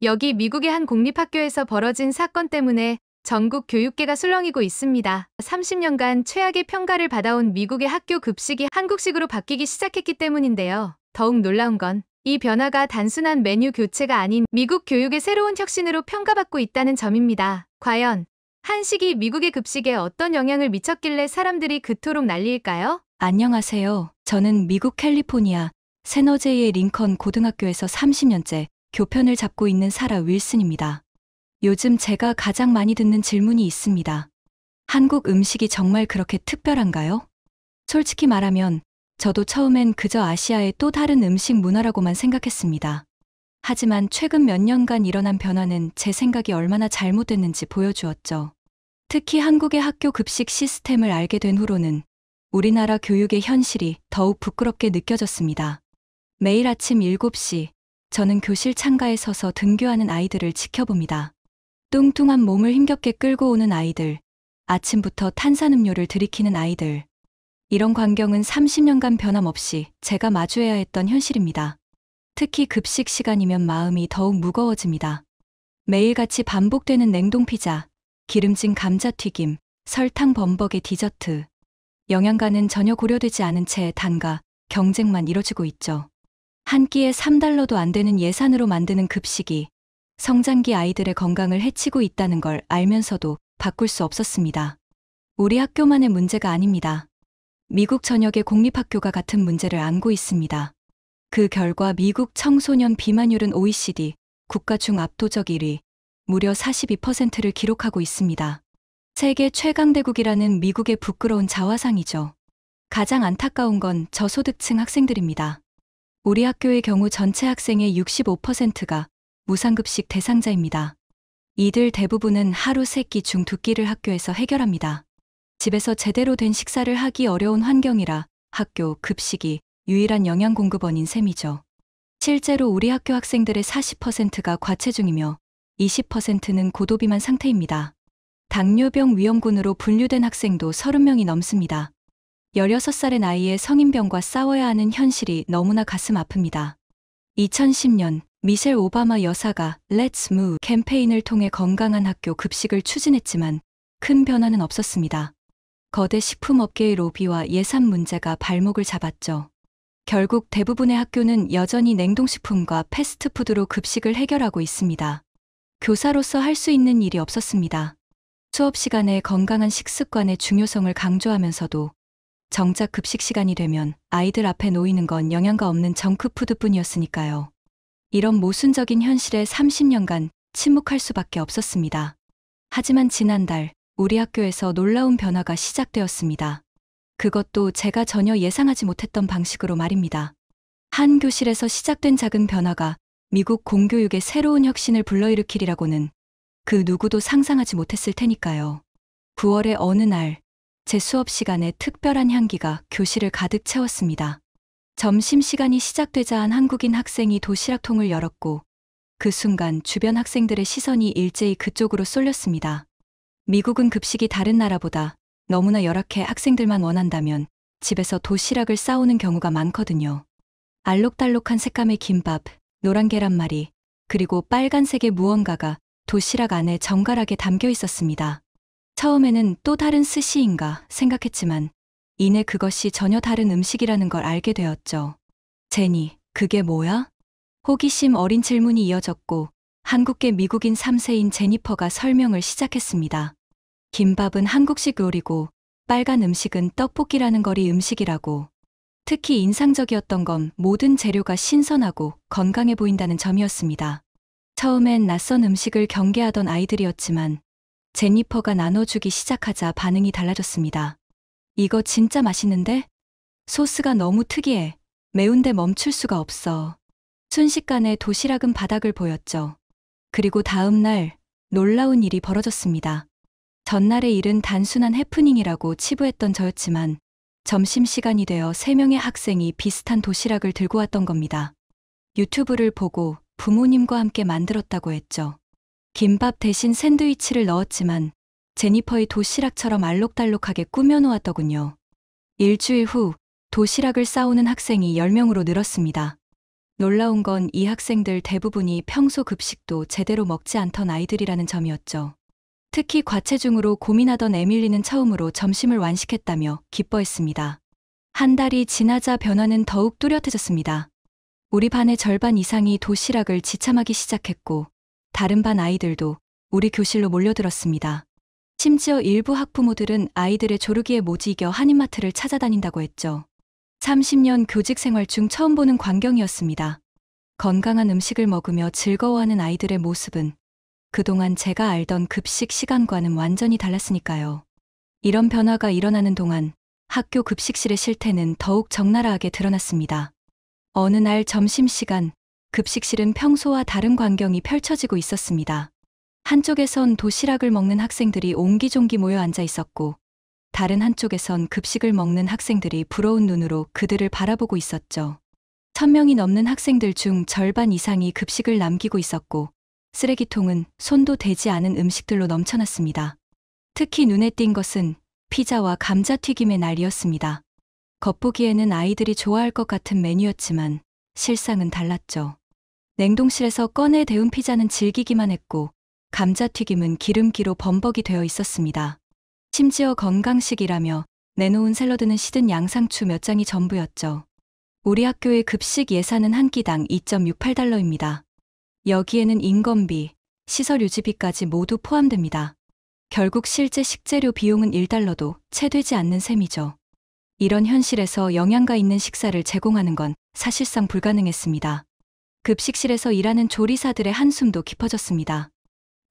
여기 미국의 한 공립학교에서 벌어진 사건 때문에 전국 교육계가 술렁이고 있습니다. 30년간 최악의 평가를 받아온 미국의 학교 급식이 한국식으로 바뀌기 시작했기 때문인데요. 더욱 놀라운 건 이 변화가 단순한 메뉴 교체가 아닌 미국 교육의 새로운 혁신으로 평가받고 있다는 점입니다. 과연 한식이 미국의 급식에 어떤 영향을 미쳤길래 사람들이 그토록 난리일까요? 안녕하세요. 저는 미국 캘리포니아 세너제이의 링컨 고등학교에서 30년째 교편을 잡고 있는 사라 윌슨입니다. 요즘 제가 가장 많이 듣는 질문이 있습니다. 한국 음식이 정말 그렇게 특별한가요? 솔직히 말하면 저도 처음엔 그저 아시아의 또 다른 음식 문화라고만 생각했습니다. 하지만 최근 몇 년간 일어난 변화는 제 생각이 얼마나 잘못됐는지 보여주었죠. 특히 한국의 학교 급식 시스템을 알게 된 후로는 우리나라 교육의 현실이 더욱 부끄럽게 느껴졌습니다. 매일 아침 7시, 저는 교실 창가에 서서 등교하는 아이들을 지켜봅니다. 뚱뚱한 몸을 힘겹게 끌고 오는 아이들, 아침부터 탄산음료를 들이키는 아이들. 이런 광경은 30년간 변함없이 제가 마주해야 했던 현실입니다. 특히 급식 시간이면 마음이 더욱 무거워집니다. 매일같이 반복되는 냉동 피자, 기름진 감자튀김, 설탕 범벅의 디저트. 영양가는 전혀 고려되지 않은 채 단가, 경쟁만 이뤄지고 있죠. 한 끼에 $3도 안 되는 예산으로 만드는 급식이 성장기 아이들의 건강을 해치고 있다는 걸 알면서도 바꿀 수 없었습니다. 우리 학교만의 문제가 아닙니다. 미국 전역의 공립학교가 같은 문제를 안고 있습니다. 그 결과 미국 청소년 비만율은 OECD 국가 중 압도적 1위, 무려 42%를 기록하고 있습니다. 세계 최강대국이라는 미국의 부끄러운 자화상이죠. 가장 안타까운 건 저소득층 학생들입니다. 우리 학교의 경우 전체 학생의 65%가 무상급식 대상자입니다. 이들 대부분은 하루 3끼 중 2끼를 학교에서 해결합니다. 집에서 제대로 된 식사를 하기 어려운 환경이라 학교 급식이 유일한 영양 공급원인 셈이죠. 실제로 우리 학교 학생들의 40%가 과체중이며 20%는 고도비만 상태입니다. 당뇨병 위험군으로 분류된 학생도 30명이 넘습니다. 16살의 나이에 성인병과 싸워야 하는 현실이 너무나 가슴 아픕니다. 2010년 미셸 오바마 여사가 Let's Move 캠페인을 통해 건강한 학교 급식을 추진했지만 큰 변화는 없었습니다. 거대 식품업계의 로비와 예산 문제가 발목을 잡았죠. 결국 대부분의 학교는 여전히 냉동식품과 패스트푸드로 급식을 해결하고 있습니다. 교사로서 할 수 있는 일이 없었습니다. 수업 시간에 건강한 식습관의 중요성을 강조하면서도 정작 급식 시간이 되면 아이들 앞에 놓이는 건 영양가 없는 정크푸드뿐이었으니까요. 이런 모순적인 현실에 30년간 침묵할 수밖에 없었습니다. 하지만 지난달 우리 학교에서 놀라운 변화가 시작되었습니다. 그것도 제가 전혀 예상하지 못했던 방식으로 말입니다. 한 교실에서 시작된 작은 변화가 미국 공교육의 새로운 혁신을 불러일으키리라고는 그 누구도 상상하지 못했을 테니까요. 9월의 어느 날, 제 수업 시간에 특별한 향기가 교실을 가득 채웠습니다. 점심시간이 시작되자 한 한국인 학생이 도시락통을 열었고 그 순간 주변 학생들의 시선이 일제히 그쪽으로 쏠렸습니다. 미국은 급식이 다른 나라보다 너무나 열악해 학생들만 원한다면 집에서 도시락을 싸오는 경우가 많거든요. 알록달록한 색감의 김밥, 노란 계란말이, 그리고 빨간색의 무언가가 도시락 안에 정갈하게 담겨 있었습니다. 처음에는 또 다른 스시인가 생각했지만 이내 그것이 전혀 다른 음식이라는 걸 알게 되었죠. 제니, 그게 뭐야? 호기심 어린 질문이 이어졌고 한국계 미국인 3세인 제니퍼가 설명을 시작했습니다. 김밥은 한국식 요리고 빨간 음식은 떡볶이라는 거리 음식이라고. 특히 인상적이었던 건 모든 재료가 신선하고 건강해 보인다는 점이었습니다. 처음엔 낯선 음식을 경계하던 아이들이었지만 제니퍼가 나눠주기 시작하자 반응이 달라졌습니다. 이거 진짜 맛있는데? 소스가 너무 특이해. 매운데 멈출 수가 없어. 순식간에 도시락은 바닥을 보였죠. 그리고 다음 날 놀라운 일이 벌어졌습니다. 전날의 일은 단순한 해프닝이라고 치부했던 저였지만 점심시간이 되어 3명의 학생이 비슷한 도시락을 들고 왔던 겁니다. 유튜브를 보고 부모님과 함께 만들었다고 했죠. 김밥 대신 샌드위치를 넣었지만 제니퍼의 도시락처럼 알록달록하게 꾸며놓았더군요. 일주일 후 도시락을 싸오는 학생이 10명으로 늘었습니다. 놀라운 건 이 학생들 대부분이 평소 급식도 제대로 먹지 않던 아이들이라는 점이었죠. 특히 과체중으로 고민하던 에밀리는 처음으로 점심을 완식했다며 기뻐했습니다. 한 달이 지나자 변화는 더욱 뚜렷해졌습니다. 우리 반의 절반 이상이 도시락을 지참하기 시작했고, 다른 반 아이들도 우리 교실로 몰려들었습니다. 심지어 일부 학부모들은 아이들의 조르기에 못 이겨 한인마트를 찾아다닌다고 했죠. 30년 교직 생활 중 처음 보는 광경이었습니다. 건강한 음식을 먹으며 즐거워하는 아이들의 모습은 그동안 제가 알던 급식 시간과는 완전히 달랐으니까요. 이런 변화가 일어나는 동안 학교 급식실의 실태는 더욱 적나라하게 드러났습니다. 어느 날 점심시간, 급식실은 평소와 다른 광경이 펼쳐지고 있었습니다. 한쪽에선 도시락을 먹는 학생들이 옹기종기 모여 앉아 있었고, 다른 한쪽에선 급식을 먹는 학생들이 부러운 눈으로 그들을 바라보고 있었죠. 1000명이 넘는 학생들 중 절반 이상이 급식을 남기고 있었고, 쓰레기통은 손도 대지 않은 음식들로 넘쳐났습니다. 특히 눈에 띈 것은 피자와 감자튀김의 날이었습니다. 겉보기에는 아이들이 좋아할 것 같은 메뉴였지만 실상은 달랐죠. 냉동실에서 꺼내 데운 피자는 질기기만 했고, 감자튀김은 기름기로 범벅이 되어 있었습니다. 심지어 건강식이라며 내놓은 샐러드는 시든 양상추 몇 장이 전부였죠. 우리 학교의 급식 예산은 한 끼당 2.68달러입니다. 여기에는 인건비, 시설 유지비까지 모두 포함됩니다. 결국 실제 식재료 비용은 1달러도 채 되지 않는 셈이죠. 이런 현실에서 영양가 있는 식사를 제공하는 건 사실상 불가능했습니다. 급식실에서 일하는 조리사들의 한숨도 깊어졌습니다.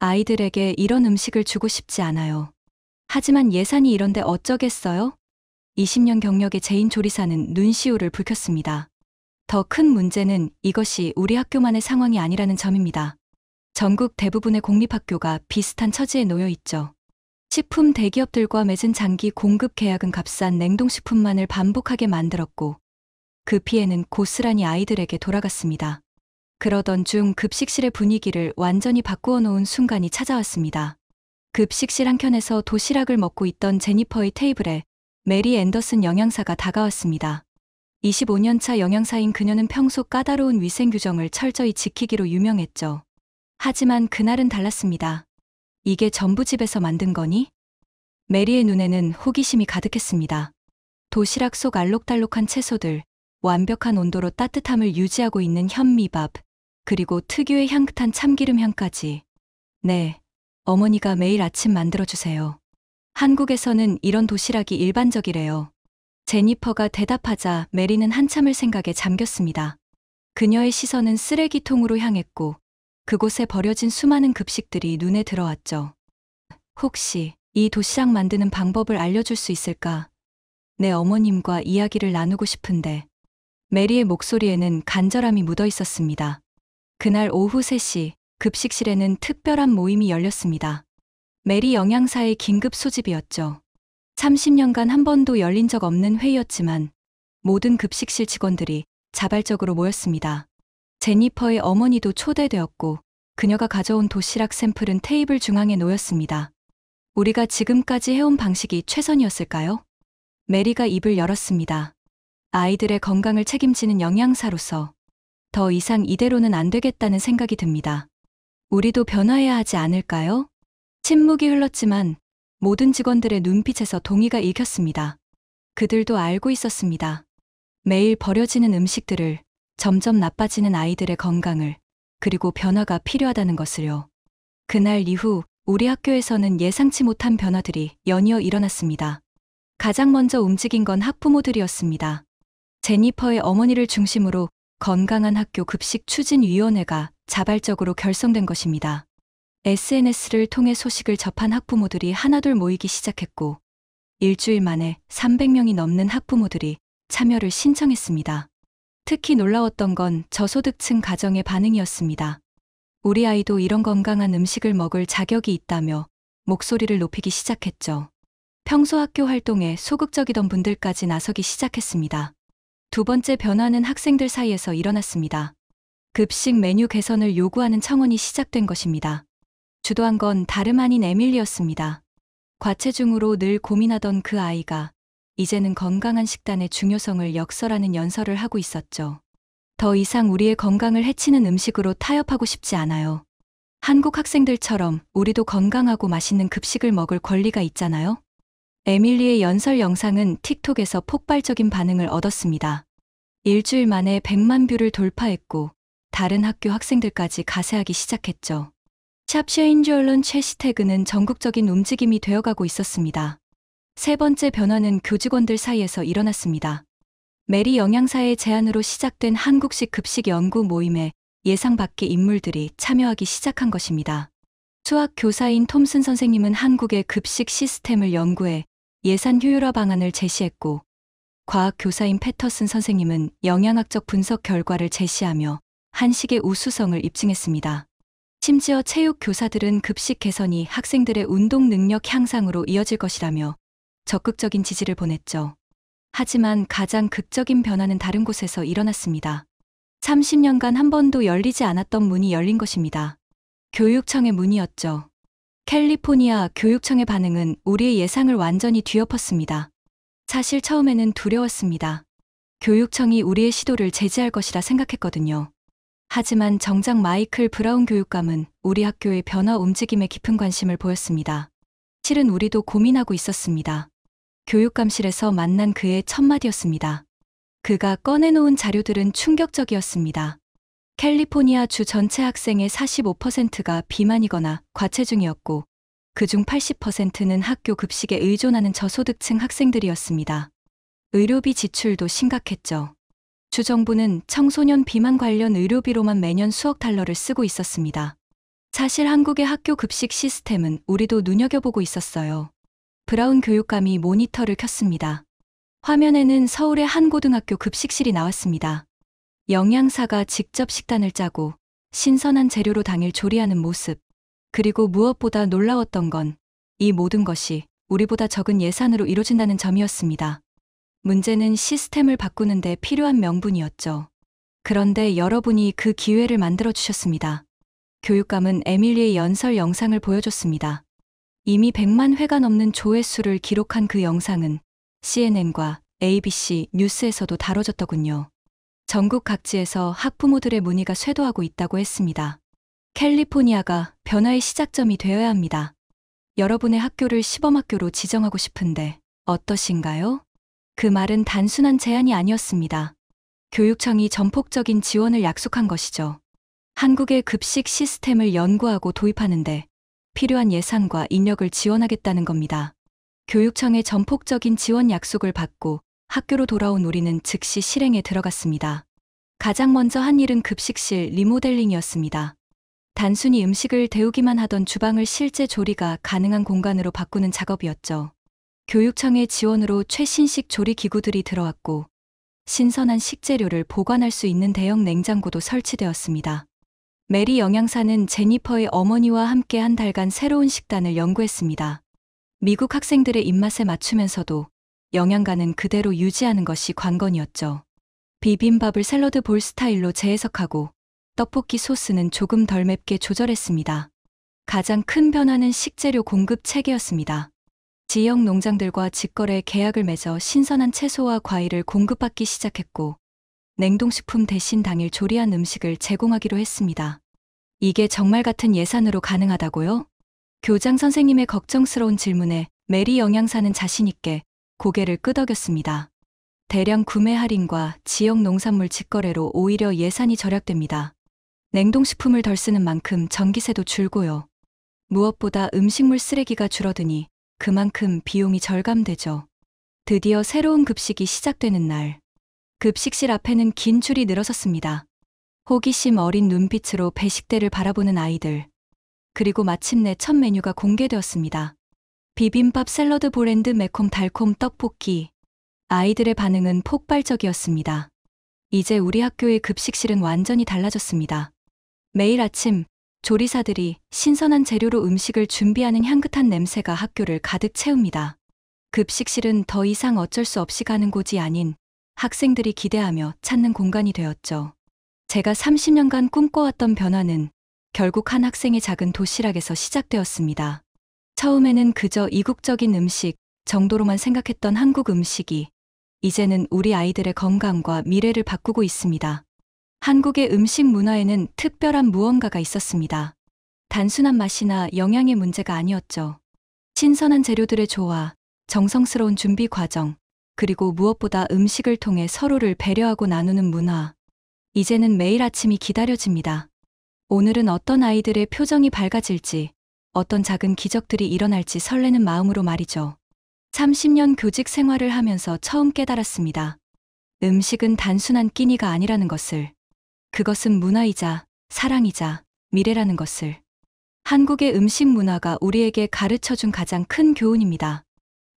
아이들에게 이런 음식을 주고 싶지 않아요. 하지만 예산이 이런데 어쩌겠어요? 20년 경력의 제인 조리사는 눈시울을 붉혔습니다. 더 큰 문제는 이것이 우리 학교만의 상황이 아니라는 점입니다. 전국 대부분의 공립학교가 비슷한 처지에 놓여 있죠. 식품 대기업들과 맺은 장기 공급 계약은 값싼 냉동식품만을 반복하게 만들었고, 그 피해는 고스란히 아이들에게 돌아갔습니다. 그러던 중 급식실의 분위기를 완전히 바꾸어 놓은 순간이 찾아왔습니다. 급식실 한켠에서 도시락을 먹고 있던 제니퍼의 테이블에 메리 앤더슨 영양사가 다가왔습니다. 25년차 영양사인 그녀는 평소 까다로운 위생 규정을 철저히 지키기로 유명했죠. 하지만 그날은 달랐습니다. 이게 전부 집에서 만든 거니? 메리의 눈에는 호기심이 가득했습니다. 도시락 속 알록달록한 채소들, 완벽한 온도로 따뜻함을 유지하고 있는 현미밥, 그리고 특유의 향긋한 참기름 향까지. 네, 어머니가 매일 아침 만들어주세요. 한국에서는 이런 도시락이 일반적이래요. 제니퍼가 대답하자 메리는 한참을 생각에 잠겼습니다. 그녀의 시선은 쓰레기통으로 향했고, 그곳에 버려진 수많은 급식들이 눈에 들어왔죠. 혹시 이 도시락 만드는 방법을 알려줄 수 있을까? 내 어머님과 이야기를 나누고 싶은데. 메리의 목소리에는 간절함이 묻어 있었습니다. 그날 오후 3시, 급식실에는 특별한 모임이 열렸습니다. 메리 영양사의 긴급 소집이었죠. 30년간 한 번도 열린 적 없는 회의였지만 모든 급식실 직원들이 자발적으로 모였습니다. 제니퍼의 어머니도 초대되었고 그녀가 가져온 도시락 샘플은 테이블 중앙에 놓였습니다. 우리가 지금까지 해온 방식이 최선이었을까요? 메리가 입을 열었습니다. 아이들의 건강을 책임지는 영양사로서 더 이상 이대로는 안 되겠다는 생각이 듭니다. 우리도 변화해야 하지 않을까요? 침묵이 흘렀지만 모든 직원들의 눈빛에서 동의가 읽혔습니다. 그들도 알고 있었습니다. 매일 버려지는 음식들을, 점점 나빠지는 아이들의 건강을, 그리고 변화가 필요하다는 것을요. 그날 이후 우리 학교에서는 예상치 못한 변화들이 연이어 일어났습니다. 가장 먼저 움직인 건 학부모들이었습니다. 제니퍼의 어머니를 중심으로 건강한 학교 급식 추진위원회가 자발적으로 결성된 것입니다. SNS를 통해 소식을 접한 학부모들이 하나둘 모이기 시작했고, 일주일 만에 300명이 넘는 학부모들이 참여를 신청했습니다. 특히 놀라웠던 건 저소득층 가정의 반응이었습니다. 우리 아이도 이런 건강한 음식을 먹을 자격이 있다며 목소리를 높이기 시작했죠. 평소 학교 활동에 소극적이던 분들까지 나서기 시작했습니다. 두 번째 변화는 학생들 사이에서 일어났습니다. 급식 메뉴 개선을 요구하는 청원이 시작된 것입니다. 주도한 건 다름 아닌 에밀리였습니다. 과체중으로 늘 고민하던 그 아이가 이제는 건강한 식단의 중요성을 역설하는 연설을 하고 있었죠. 더 이상 우리의 건강을 해치는 음식으로 타협하고 싶지 않아요. 한국 학생들처럼 우리도 건강하고 맛있는 급식을 먹을 권리가 있잖아요. 에밀리의 연설 영상은 틱톡에서 폭발적인 반응을 얻었습니다. 일주일 만에 100만 뷰를 돌파했고 다른 학교 학생들까지 가세하기 시작했죠. 샵쉐인저런 해시태그는 전국적인 움직임이 되어가고 있었습니다. 세 번째 변화는 교직원들 사이에서 일어났습니다. 메리 영양사의 제안으로 시작된 한국식 급식 연구 모임에 예상 밖의 인물들이 참여하기 시작한 것입니다. 수학 교사인 톰슨 선생님은 한국의 급식 시스템을 연구해 예산 효율화 방안을 제시했고, 과학 교사인 패터슨 선생님은 영양학적 분석 결과를 제시하며 한식의 우수성을 입증했습니다. 심지어 체육 교사들은 급식 개선이 학생들의 운동 능력 향상으로 이어질 것이라며 적극적인 지지를 보냈죠. 하지만 가장 극적인 변화는 다른 곳에서 일어났습니다. 30년간 한 번도 열리지 않았던 문이 열린 것입니다. 교육청의 문이었죠. 캘리포니아 교육청의 반응은 우리의 예상을 완전히 뒤엎었습니다. 사실 처음에는 두려웠습니다. 교육청이 우리의 시도를 제지할 것이라 생각했거든요. 하지만 정작 마이클 브라운 교육감은 우리 학교의 변화 움직임에 깊은 관심을 보였습니다. 실은 우리도 고민하고 있었습니다. 교육감실에서 만난 그의 첫마디였습니다. 그가 꺼내놓은 자료들은 충격적이었습니다. 캘리포니아 주 전체 학생의 45%가 비만이거나 과체중이었고, 그중 80%는 학교 급식에 의존하는 저소득층 학생들이었습니다. 의료비 지출도 심각했죠. 주정부는 청소년 비만 관련 의료비로만 매년 수억 달러를 쓰고 있었습니다. 사실 한국의 학교 급식 시스템은 우리도 눈여겨보고 있었어요. 브라운 교육감이 모니터를 켰습니다. 화면에는 서울의 한 고등학교 급식실이 나왔습니다. 영양사가 직접 식단을 짜고 신선한 재료로 당일 조리하는 모습, 그리고 무엇보다 놀라웠던 건 이 모든 것이 우리보다 적은 예산으로 이루어진다는 점이었습니다. 문제는 시스템을 바꾸는데 필요한 명분이었죠. 그런데 여러분이 그 기회를 만들어 주셨습니다. 교육감은 에밀리의 연설 영상을 보여줬습니다. 이미 100만 회가 넘는 조회수를 기록한 그 영상은 CNN과 ABC 뉴스에서도 다뤄졌더군요. 전국 각지에서 학부모들의 문의가 쇄도하고 있다고 했습니다. 캘리포니아가 변화의 시작점이 되어야 합니다. 여러분의 학교를 시범학교로 지정하고 싶은데 어떠신가요? 그 말은 단순한 제안이 아니었습니다. 교육청이 전폭적인 지원을 약속한 것이죠. 한국의 급식 시스템을 연구하고 도입하는데 필요한 예산과 인력을 지원하겠다는 겁니다. 교육청의 전폭적인 지원 약속을 받고 학교로 돌아온 우리는 즉시 실행에 들어갔습니다. 가장 먼저 한 일은 급식실 리모델링이었습니다. 단순히 음식을 데우기만 하던 주방을 실제 조리가 가능한 공간으로 바꾸는 작업이었죠. 교육청의 지원으로 최신식 조리 기구들이 들어왔고, 신선한 식재료를 보관할 수 있는 대형 냉장고도 설치되었습니다. 메리 영양사는 제니퍼의 어머니와 함께 한 달간 새로운 식단을 연구했습니다. 미국 학생들의 입맛에 맞추면서도 영양가는 그대로 유지하는 것이 관건이었죠. 비빔밥을 샐러드 볼 스타일로 재해석하고 떡볶이 소스는 조금 덜 맵게 조절했습니다. 가장 큰 변화는 식재료 공급 체계였습니다. 지역 농장들과 직거래 계약을 맺어 신선한 채소와 과일을 공급받기 시작했고, 냉동식품 대신 당일 조리한 음식을 제공하기로 했습니다. 이게 정말 같은 예산으로 가능하다고요? 교장 선생님의 걱정스러운 질문에 메리 영양사는 자신있게 고개를 끄덕였습니다. 대량 구매 할인과 지역 농산물 직거래로 오히려 예산이 절약됩니다. 냉동식품을 덜 쓰는 만큼 전기세도 줄고요. 무엇보다 음식물 쓰레기가 줄어드니 그만큼 비용이 절감되죠. 드디어 새로운 급식이 시작되는 날, 급식실 앞에는 긴 줄이 늘어섰습니다. 호기심 어린 눈빛으로 배식대를 바라보는 아이들. 그리고 마침내 첫 메뉴가 공개되었습니다. 비빔밥 샐러드 볼앤드 매콤 달콤 떡볶이. 아이들의 반응은 폭발적이었습니다. 이제 우리 학교의 급식실은 완전히 달라졌습니다. 매일 아침 조리사들이 신선한 재료로 음식을 준비하는 향긋한 냄새가 학교를 가득 채웁니다. 급식실은 더 이상 어쩔 수 없이 가는 곳이 아닌 학생들이 기대하며 찾는 공간이 되었죠. 제가 30년간 꿈꿔왔던 변화는 결국 한 학생의 작은 도시락에서 시작되었습니다. 처음에는 그저 이국적인 음식 정도로만 생각했던 한국 음식이 이제는 우리 아이들의 건강과 미래를 바꾸고 있습니다. 한국의 음식 문화에는 특별한 무언가가 있었습니다. 단순한 맛이나 영양의 문제가 아니었죠. 신선한 재료들의 조화, 정성스러운 준비 과정, 그리고 무엇보다 음식을 통해 서로를 배려하고 나누는 문화. 이제는 매일 아침이 기다려집니다. 오늘은 어떤 아이들의 표정이 밝아질지, 어떤 작은 기적들이 일어날지 설레는 마음으로 말이죠. 30년 교직 생활을 하면서 처음 깨달았습니다. 음식은 단순한 끼니가 아니라는 것을. 그것은 문화이자 사랑이자 미래라는 것을. 한국의 음식 문화가 우리에게 가르쳐 준 가장 큰 교훈입니다.